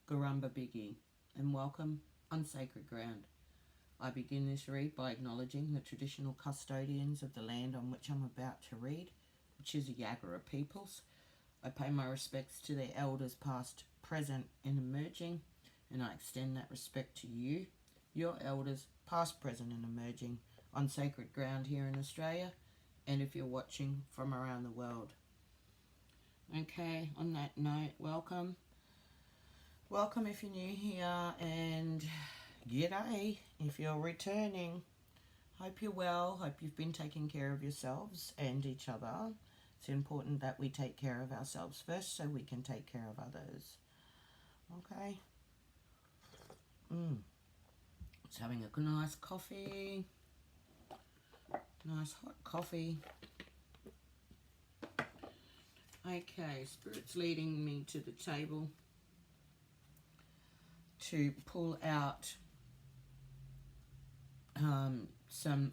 Garumba Biggie, and welcome on sacred ground. I begin this read by acknowledging the traditional custodians of the land on which I'm about to read, which is the Yagara peoples. I pay my respects to their elders past, present and emerging, and I extend that respect to you, your elders past, present and emerging, on sacred ground here in Australia, and if you're watching from around the world. Okay, on that note, welcome. Welcome if you're new here, and g'day if you're returning. Hope you're well, hope you've been taking care of yourselves and each other. It's important that we take care of ourselves first so we can take care of others. Okay. Just having a nice coffee. Nice hot coffee. Okay, Spirit's leading me to the table to pull out some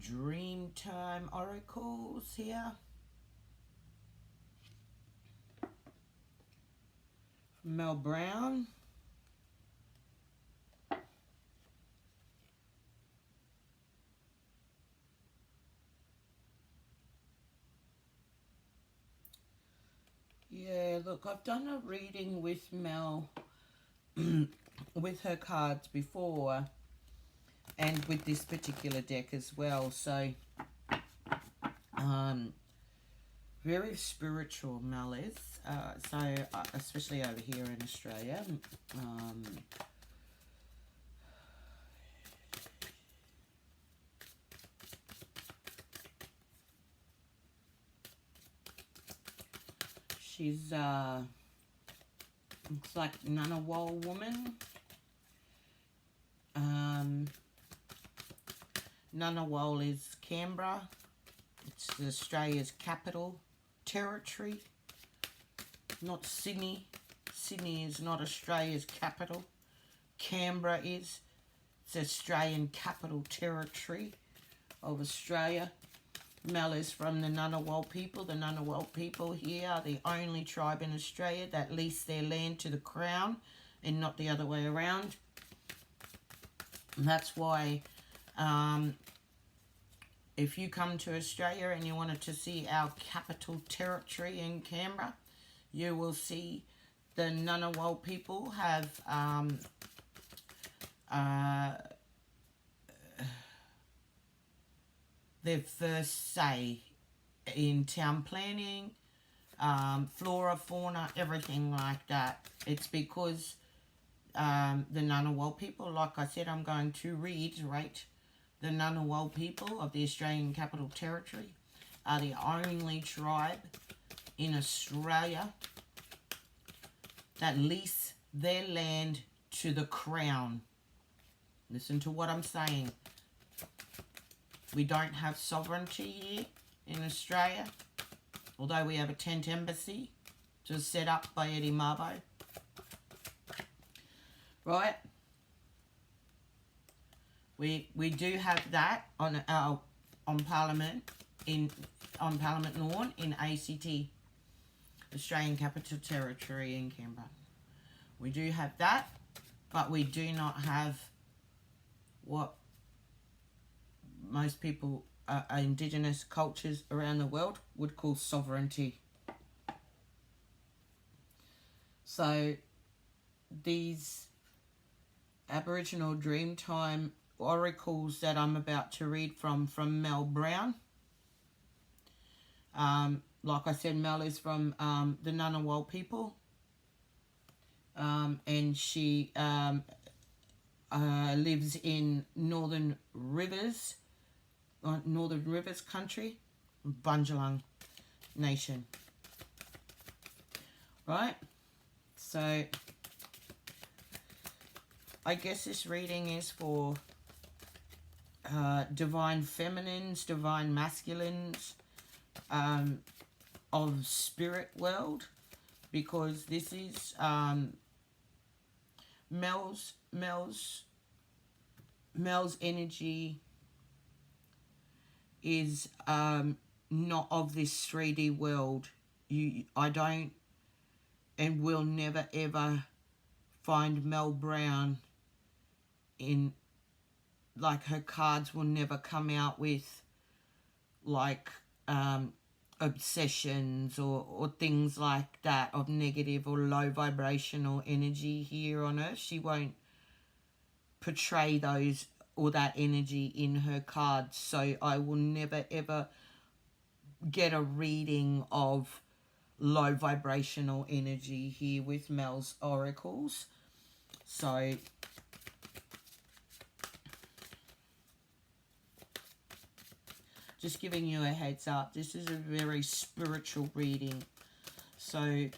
DreamTime oracles here. Mel Brown. Yeah, look, I've done a reading with Mel with her cards before, and with this particular deck as well. So, very spiritual Mel is. Especially over here in Australia. She's looks like Ngunnawal woman. Ngunnawal is Canberra. It's Australia's capital territory. Not Sydney. Sydney is not Australia's capital. Canberra is. It's Australian capital territory of Australia. Mel is from the Ngunnawal people. The Ngunnawal people here are the only tribe in Australia that lease their land to the Crown and not the other way around. And that's why if you come to Australia and you wanted to see our capital territory in Canberra, you will see the Ngunnawal people have their first say in town planning, flora, fauna, everything like that. It's because the Ngunnawal people, like I said, I'm going to reiterate, the Ngunnawal people of the Australian Capital Territory are the only tribe in Australia that lease their land to the Crown. Listen to what I'm saying. We don't have sovereignty here in Australia, although we have a tent embassy just set up by Eddie Mabo. Right? We do have that on Parliament on Parliament Lawn in ACT, Australian Capital Territory in Canberra. We do have that, but we do not have what most people, indigenous cultures around the world, would call sovereignty. So these Aboriginal Dreamtime oracles that I'm about to read from Mel Brown, like I said, Mel is from the Ngunnawal people, and she lives in Northern Rivers country, Bunjalung Nation. Right? So I guess this reading is for divine feminines, divine masculines of spirit world, because this is Mel's energy is not of this 3D world. I don't and will never ever find Mel Brown in, like, her cards will never come out with, like, obsessions or things like that of negative or low vibrational energy here on earth. She won't portray those or that energy in her cards. So I will never ever get a reading of low vibrational energy here with Mel's oracles. So just giving you a heads up, this is a very spiritual reading. So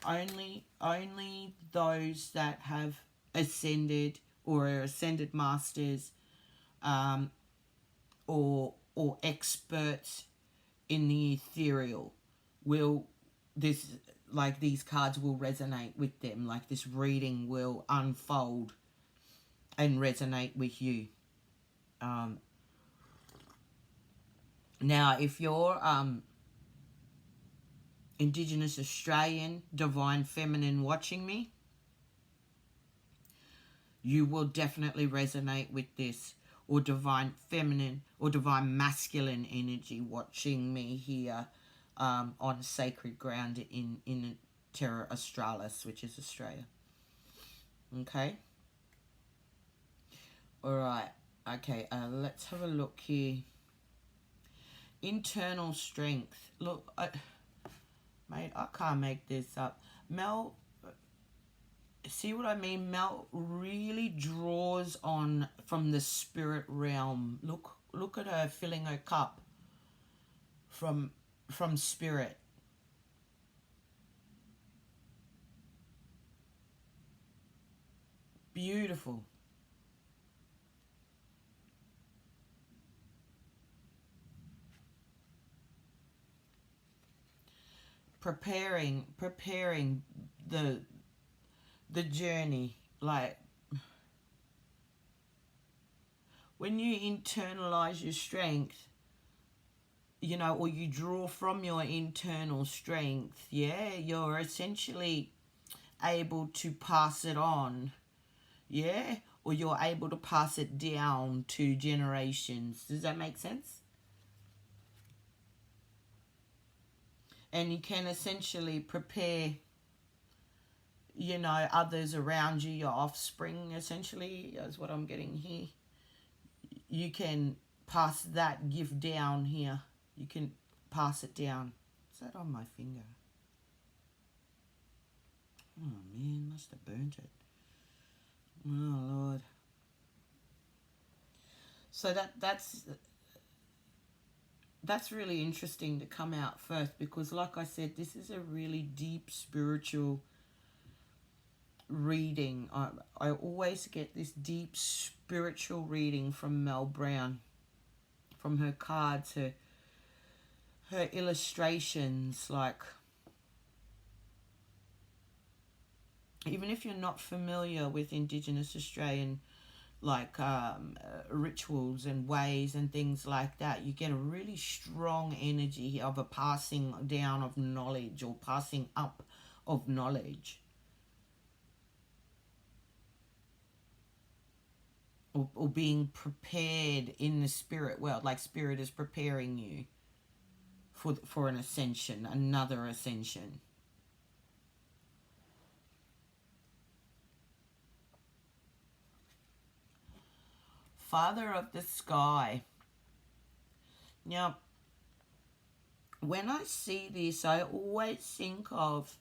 only those that have ascended or are ascended masters, or experts in the ethereal will, these cards will resonate with them. Like, this reading will unfold and resonate with you. Now, if you're Indigenous Australian, Divine Feminine watching me, you will definitely resonate with this. Or Divine Feminine or Divine Masculine energy watching me here on sacred ground in Terra Australis, which is Australia. Okay? Alright. Okay, let's have a look here. Internal strength. Look, mate, I can't make this up. Mel, see what I mean? Mel really draws on from the spirit realm. Look at her filling her cup from spirit. Beautiful. Preparing the journey. Like, when you internalize your strength, you know, or you draw from your internal strength, yeah, you're essentially able to pass it on, yeah, or you're able to pass it down to generations. Does that make sense? And you can essentially prepare, you know, others around you, your offspring, essentially, is what I'm getting here. You can pass that gift down here. You can pass it down. Is that on my finger? Oh, man, must have burnt it. Oh, Lord. So that's really interesting to come out first, because, like I said, this is a really deep spiritual reading. I always get this deep spiritual reading from Mel Brown, from her cards, her illustrations. Like, even if you're not familiar with Indigenous Australian, like, rituals and ways and things like that, you get a really strong energy of a passing down of knowledge or passing up of knowledge. Or being prepared in the spirit world, like spirit is preparing you for an ascension, another ascension. Father of the sky. Now, when I see this, I always think of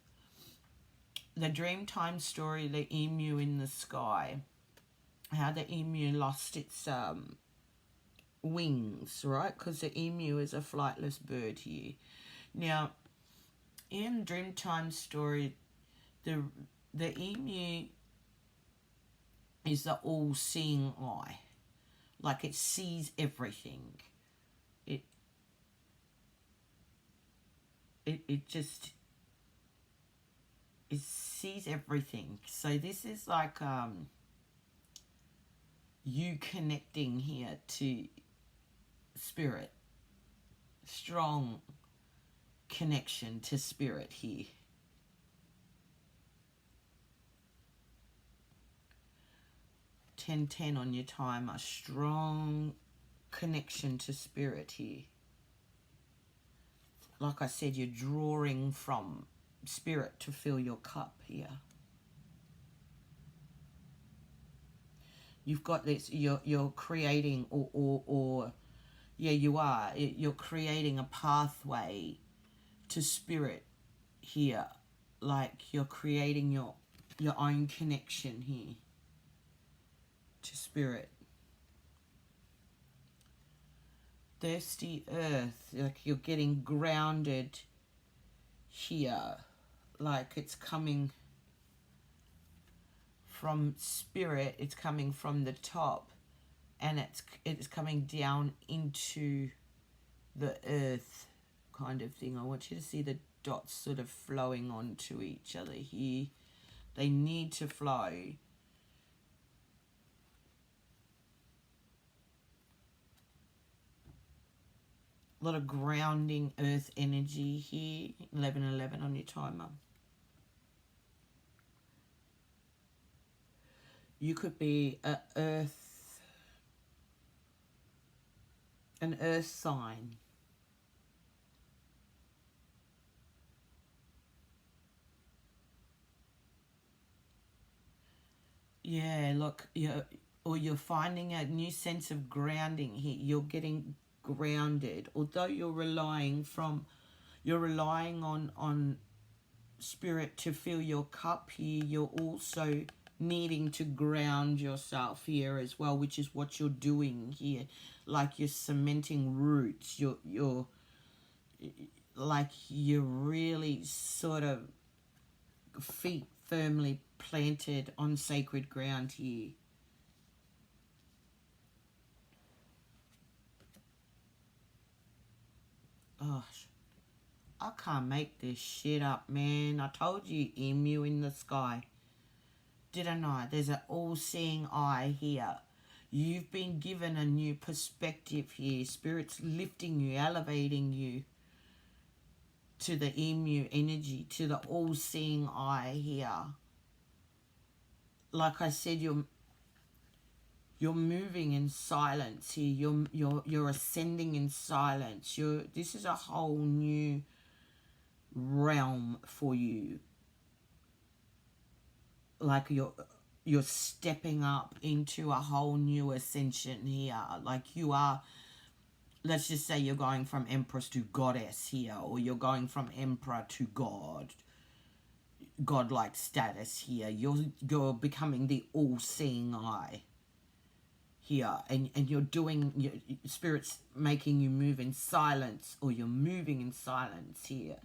the Dreamtime story, the emu in the sky. How the emu lost its wings, right? Because the emu is a flightless bird here. Now, in Dreamtime story, the emu is the all-seeing eye. Like, it sees everything. It sees everything. So this is like you connecting here to spirit. Strong connection to spirit here. Ten on your timer. Strong connection to spirit here. Like I said, you're drawing from spirit to fill your cup here. You've got this, you're creating, or yeah, you are. You're creating a pathway to spirit here. Like you're creating your own connection here to spirit. Thirsty earth, like you're getting grounded here. Like it's coming from spirit, it's coming from the top, and it's coming down into the earth kind of thing. I want you to see the dots sort of flowing onto each other here. They need to flow. A lot of grounding earth energy here. 11:11 on your timer. You could be an earth sign. Yeah, look, you're finding a new sense of grounding here. You're getting grounded, although you're relying on spirit to fill your cup here. You're also needing to ground yourself here as well, which is what you're doing here. Like you're cementing roots. You're like you're really sort of feet firmly planted on sacred ground here. Gosh, I can't make this shit up, man. I told you, emu in the sky. Didn't I? There's an all-seeing eye here. You've been given a new perspective here. Spirit's lifting you, elevating you to the emu energy, to the all-seeing eye here. Like I said, you're moving in silence here. You're ascending in silence. This is a whole new realm for you. Like you're stepping up into a whole new ascension here. Like you are, let's just say you're going from empress to goddess here, or you're going from emperor to godlike status here. You're becoming the all-seeing eye here, and you're doing, your spirit's making you move in silence, or you're moving in silence here.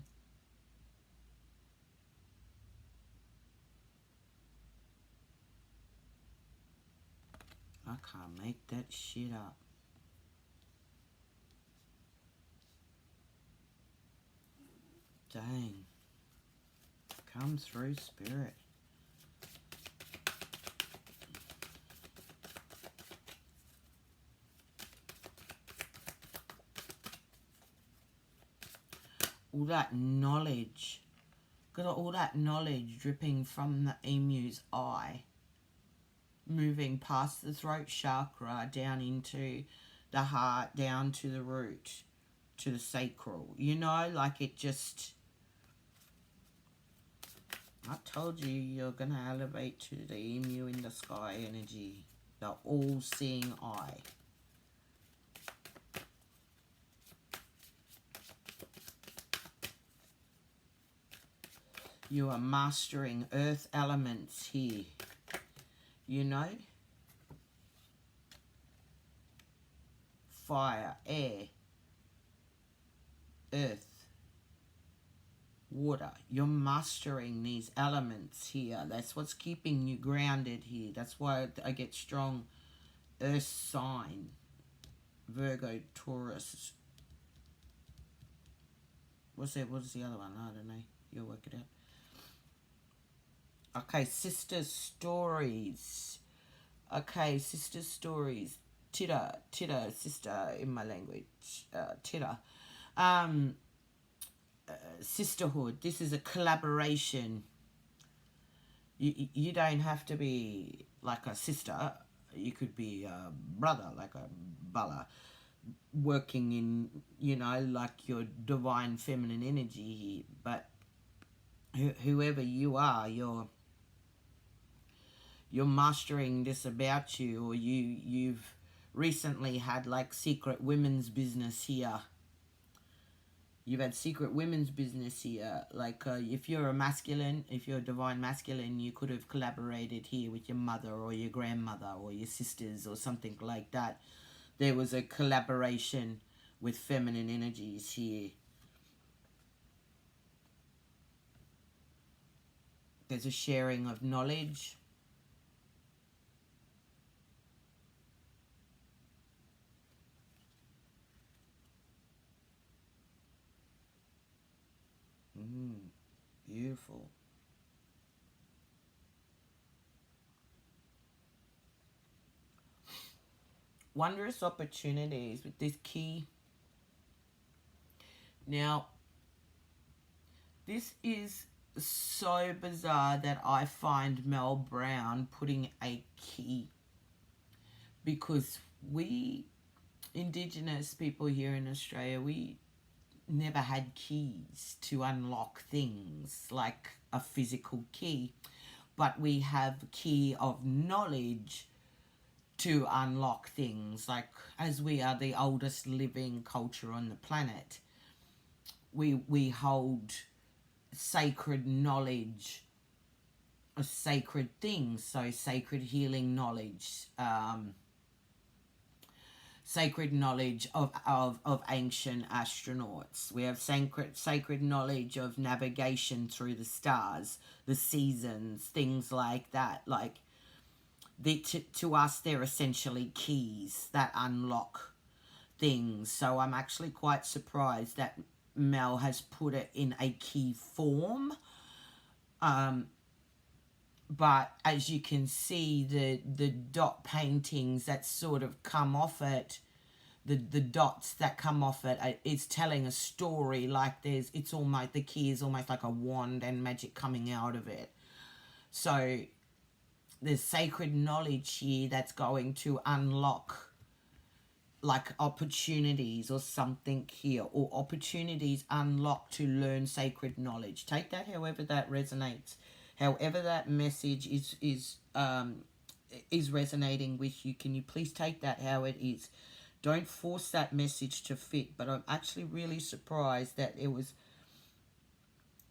I can't make that shit up. Dang. Come through, spirit. All that knowledge. Got all that knowledge dripping from the emu's eye. Moving past the throat chakra, down into the heart, down to the root, to the sacral. You know, like it just... I told you, you're going to elevate to the emu in the sky energy. The all-seeing eye. You are mastering earth elements here. You know? Fire, air, earth, water. You're mastering these elements here. That's what's keeping you grounded here. That's why I get strong earth sign. Virgo, Taurus. What's the other one? I don't know. You'll work it out. Okay, sister stories. Okay, sister stories. tira, sister in my language, tira. Sisterhood. This is a collaboration. You don't have to be like a sister. You could be a brother, like a bala, working in, like your divine feminine energy. But whoever you are, you're mastering this about you, or you've recently had like secret women's business here. You've had secret women's business here. Like if you're a masculine, if you're a divine masculine, you could have collaborated here with your mother or your grandmother or your sisters or something like that. There was a collaboration with feminine energies here. There's a sharing of knowledge. Beautiful. Wondrous opportunities with this key. Now, this is so bizarre that I find Mel Brown putting a key, because we Indigenous people here in Australia, we never had keys to unlock things like a physical key, but we have key of knowledge to unlock things. Like, as we are the oldest living culture on the planet, we hold sacred knowledge of sacred things. So sacred healing knowledge, sacred knowledge of ancient astronauts. We have sacred knowledge of navigation through the stars, the seasons, things like that. Like, to us, they're essentially keys that unlock things. So I'm actually quite surprised that Mel has put it in a key form. But as you can see, the dot paintings that sort of come off it, the dots that come off it, it's telling a story. Like, it's almost, the key is almost like a wand and magic coming out of it. So there's sacred knowledge here that's going to unlock like opportunities or something here, or opportunities unlocked to learn sacred knowledge. Take that however that resonates, however that message is resonating with you. Can you please take that how it is? Don't force that message to fit. But I'm actually really surprised that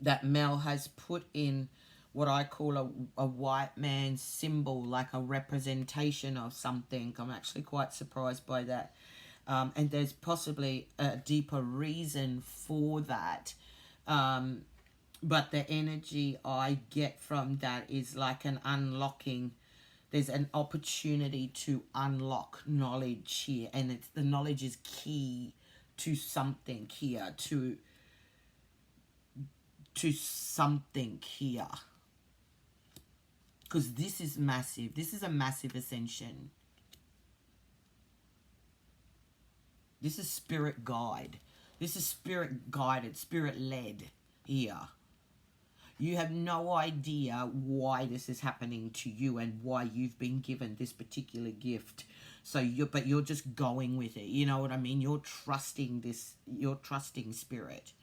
that Mel has put in what I call a white man's symbol, like a representation of something. I'm actually quite surprised by that. And there's possibly a deeper reason for that. But the energy I get from that is like an unlocking. There's an opportunity to unlock knowledge here. And the knowledge is key to something here, to something here. Because this is massive. This is a massive ascension. This is spirit guide. This is spirit guided, spirit led here. You have no idea why this is happening to you and why you've been given this particular gift. So but you're just going with it. You know what I mean? You're trusting this. You're trusting spirit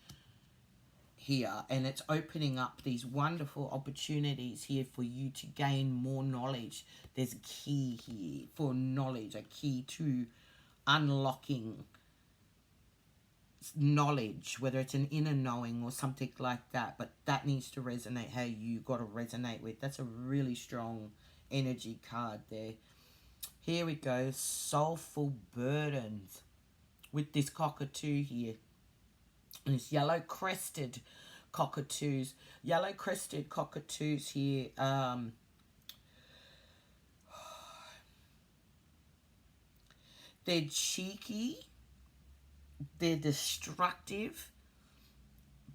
here, and it's opening up these wonderful opportunities here for you to gain more knowledge. There's a key here for knowledge, a key to unlocking knowledge, whether it's an inner knowing or something like that. But that needs to resonate how you got to resonate with. That's a really strong energy card there. Here we go, soulful burdens with this cockatoo here. And it's yellow-crested cockatoos. Yellow-crested cockatoos here. They're cheeky. They're destructive.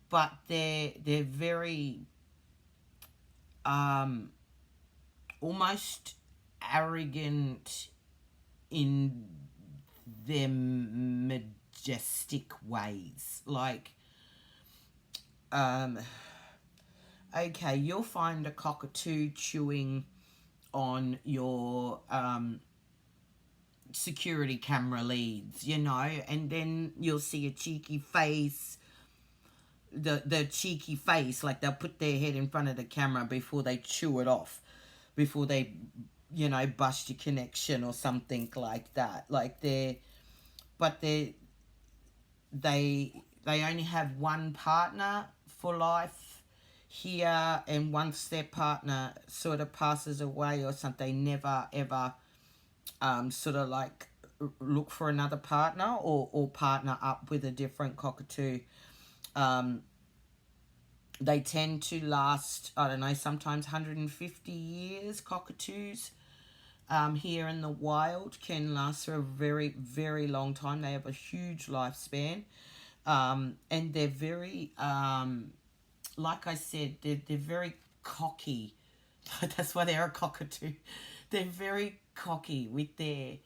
But they're very almost arrogant in their majestic ways. Like, okay, you'll find a cockatoo chewing on your security camera leads, you know, and then you'll see a cheeky face, the cheeky face, like they'll put their head in front of the camera before they chew it off, before they, you know, bust your connection or something like that. Like they only have one partner for life here, and once their partner sort of passes away or something, they never ever sort of like look for another partner or partner up with a different cockatoo. They tend to last, I don't know, sometimes 150 years. Cockatoos here in the wild can last for a very, very long time. They have a huge lifespan. And they're very, like I said, they're very cocky. That's why they're a cockatoo. They're very cocky with their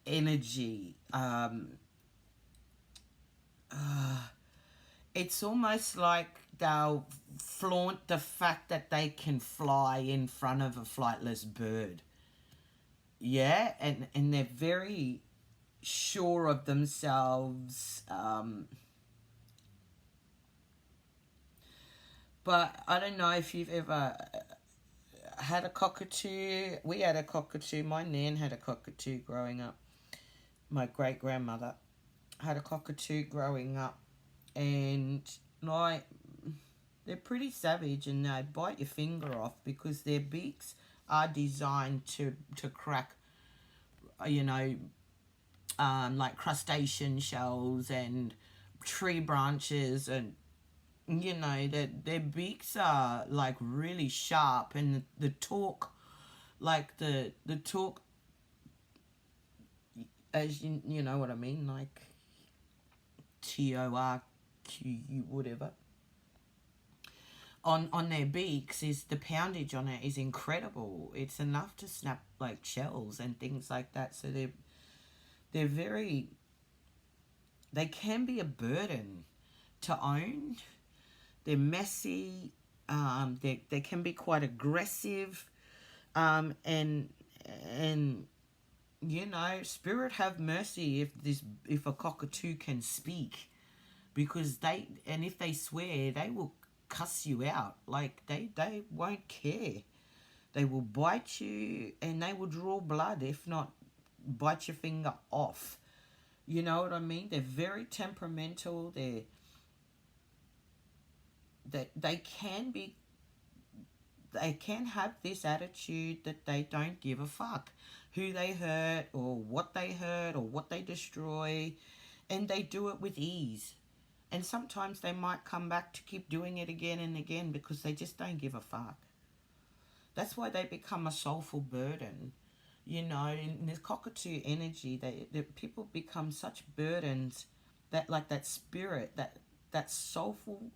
energy. It's almost like they'll flaunt the fact that they can fly in front of a flightless bird. Yeah, and they're very sure of themselves. But I don't know if you've ever had a cockatoo. We had a cockatoo. My nan had a cockatoo growing up. My great-grandmother had a cockatoo growing up. And, like, they're pretty savage and they bite your finger off because their beaks are designed to crack, you know, like crustacean shells and tree branches, and you know that their beaks are like really sharp, and the talk, like the talk, as you know what I mean, like TORQU whatever on their beaks, is the poundage on it is incredible. It's enough to snap like shells and things like that. So they're very, they can be a burden to own. They're messy. They can be quite aggressive. And you know, spirit have mercy if a cockatoo can speak, because if they swear, they will cuss you out. Like they won't care. They will bite you and they will draw blood, if not bite your finger off. You know what I mean? They're very temperamental. They can have this attitude that they don't give a fuck who they hurt or what they destroy, and they do it with ease. And sometimes they might come back to keep doing it again and again because they just don't give a fuck. That's why they become a soulful burden. You know, in this cockatoo energy, the people become such burdens that, like, that spirit, that soulful,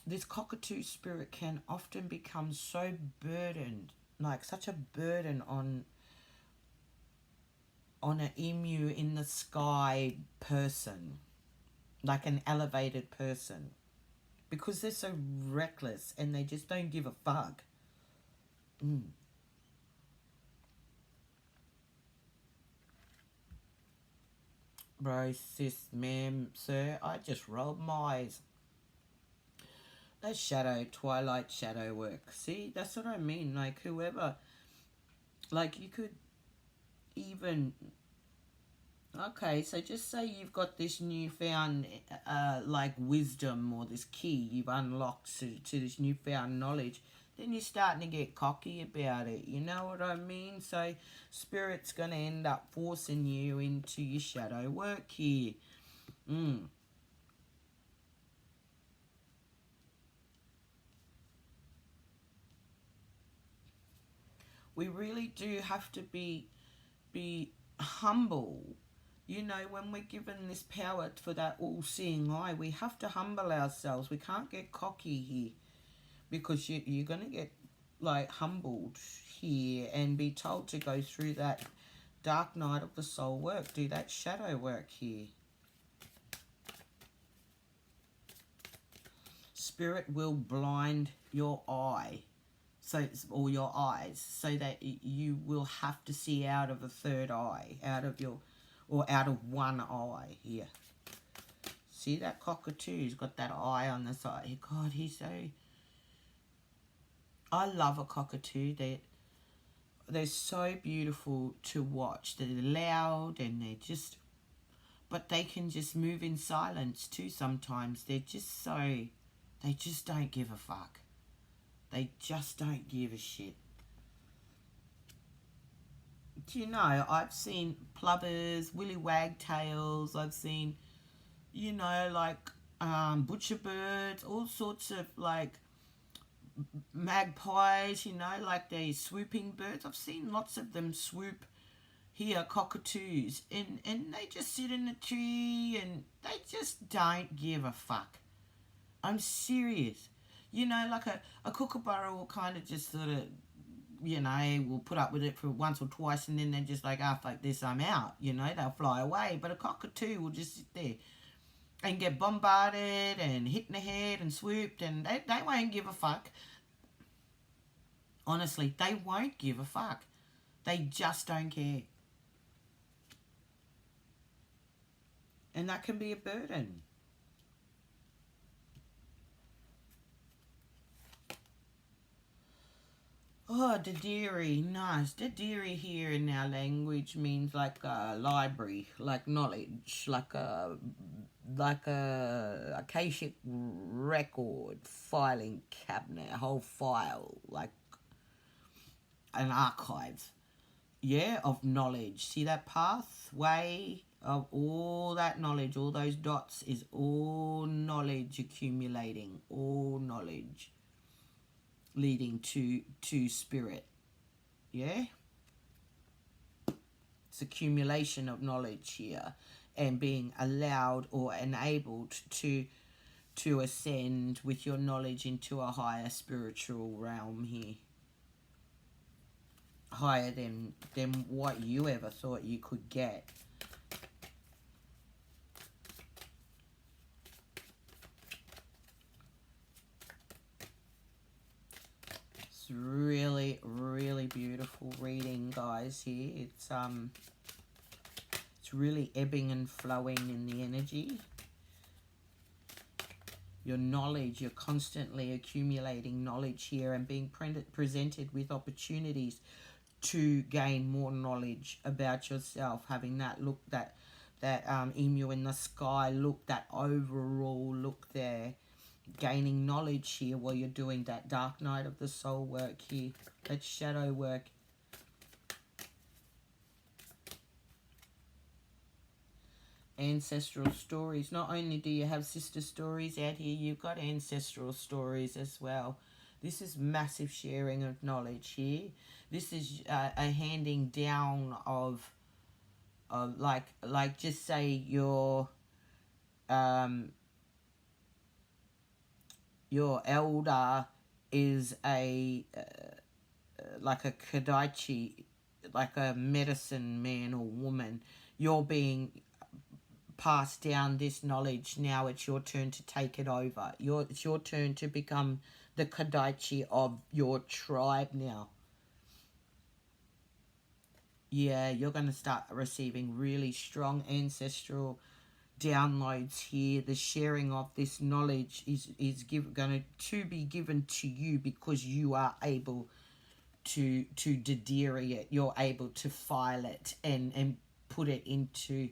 this cockatoo spirit can often become so burdened, like such a burden on an emu in the sky person, like an elevated person, because they're so reckless and they just don't give a fuck. Bro, sis, ma'am, sir, I just rolled my eyes. That's twilight shadow work. See, that's what I mean. Like, whoever, like, you could even, okay, so just say you've got this newfound, like, wisdom, or this key you've unlocked to this newfound knowledge. Then you're starting to get cocky about it. You know what I mean? So spirit's going to end up forcing you into your shadow work here. We really do have to be humble. You know, when we're given this power for that all-seeing eye, we have to humble ourselves. We can't get cocky here, because you're going to get, like, humbled here and be told to go through that dark night of the soul work. Do that shadow work here. Spirit will blind your eye, or your eyes, so that you will have to see out of a third eye, out of one eye here. See that cockatoo? He's got that eye on the side. God, he's so... I love a cockatoo. They're so beautiful to watch. They're loud and they're just... But they can just move in silence too sometimes. They're just so... They just don't give a fuck. They just don't give a shit. Do you know, I've seen plovers, willy wagtails, I've seen, you know, like butcher birds, all sorts of like magpies, you know, like these swooping birds. I've seen lots of them swoop here, cockatoos, and they just sit in the tree and they just don't give a fuck. I'm serious. You know, like a kookaburra will kind of just sort of, you know, will put up with it for once or twice and then they're just like, ah, fuck this, I'm out. You know, they'll fly away. But a cockatoo will just sit there and get bombarded and hit in the head and swooped, and they won't give a fuck. Honestly, they won't give a fuck. They just don't care. And that can be a burden. Oh, Dadiri, nice. Dadiri here in our language means like a library, like knowledge, like a Akashic record, filing cabinet, a whole file, like an archive, yeah, of knowledge. See that pathway of all that knowledge, all those dots is all knowledge accumulating, all knowledge leading to spirit, yeah? It's accumulation of knowledge here and being allowed or enabled to ascend with your knowledge into a higher spiritual realm here. Higher than what you ever thought you could get. It's really, really beautiful reading, guys, here. It's really ebbing and flowing in the energy. Your knowledge, you're constantly accumulating knowledge here and being presented with opportunities to gain more knowledge about yourself, having that look, that emu in the sky look, that overall look there, gaining knowledge here while you're doing that dark night of the soul work here, that shadow work. Ancestral stories. Not only do you have sister stories out here, you've got ancestral stories as well. This is massive sharing of knowledge here. This is a handing down of like just say your elder is like a Kadaichi, like a medicine man or woman. You're being passed down this knowledge. Now it's your turn to take it over. It's your turn to become the Kadaichi of your tribe now. Yeah, you're going to start receiving really strong ancestral downloads here. The sharing of this knowledge is going to be given to you because you are able to Dadiri it. You're able to file it and put it into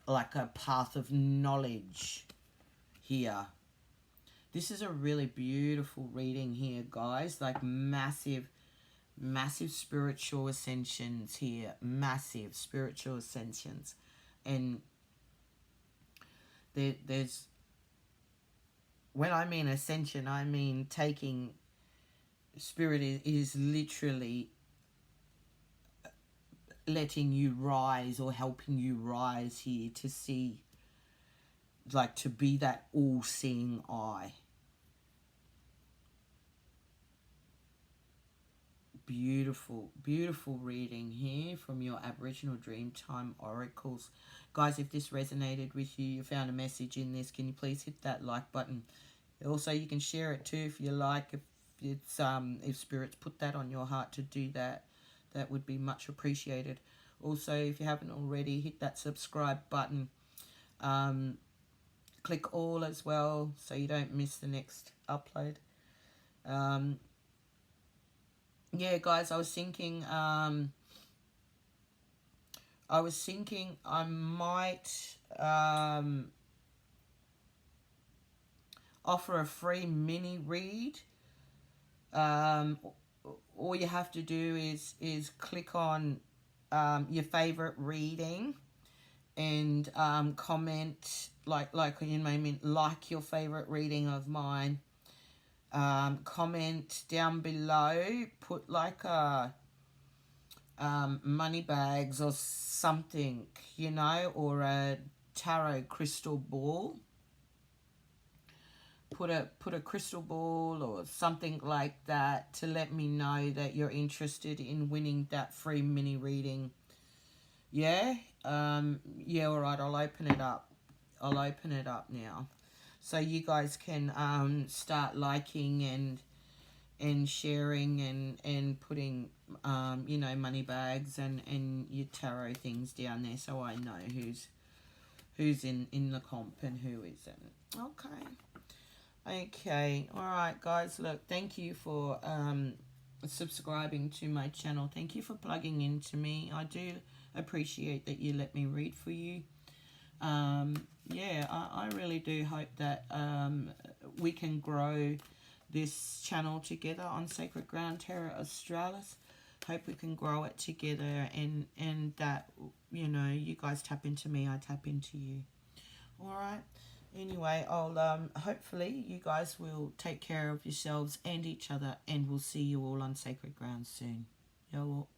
like a path of knowledge here. This is a really beautiful reading here, guys. Like massive spiritual ascensions here. Massive spiritual ascensions. And there's, when I mean ascension, I mean taking, spirit is literally letting you rise or helping you rise here to see, like to be that all-seeing eye. beautiful, beautiful reading here from your Aboriginal Dreamtime Oracles. Guys, if this resonated with you, you found a message in this, can you please hit that like button? Also, you can share it too if you like. If spirits put that on your heart to do that, that would be much appreciated. Also, if you haven't already, hit that subscribe button. Click all as well so you don't miss the next upload. Yeah, guys, I was thinking I might offer a free mini read. All you have to do is click on your favorite reading and comment like your favorite reading of mine. Comment down below, put like a money bags or something, you know, or a tarot crystal ball. Put a crystal ball or something like that to let me know that you're interested in winning that free mini reading. Yeah? Yeah, all right, I'll open it up. I'll open it up now. So you guys can start liking and sharing and putting you know, money bags and your tarot things down there so I know who's in the comp and who isn't. Okay, all right, guys, look, thank you for subscribing to my channel. Thank you for plugging into me. I do appreciate that you let me read for you. Yeah, I really do hope that we can grow this channel together on Sacred Ground Terra Australis. Hope we can grow it together and that, you know, you guys tap into me, I tap into you. All right. Anyway, I'll hopefully you guys will take care of yourselves and each other, and we'll see you all on Sacred Ground soon. Yo.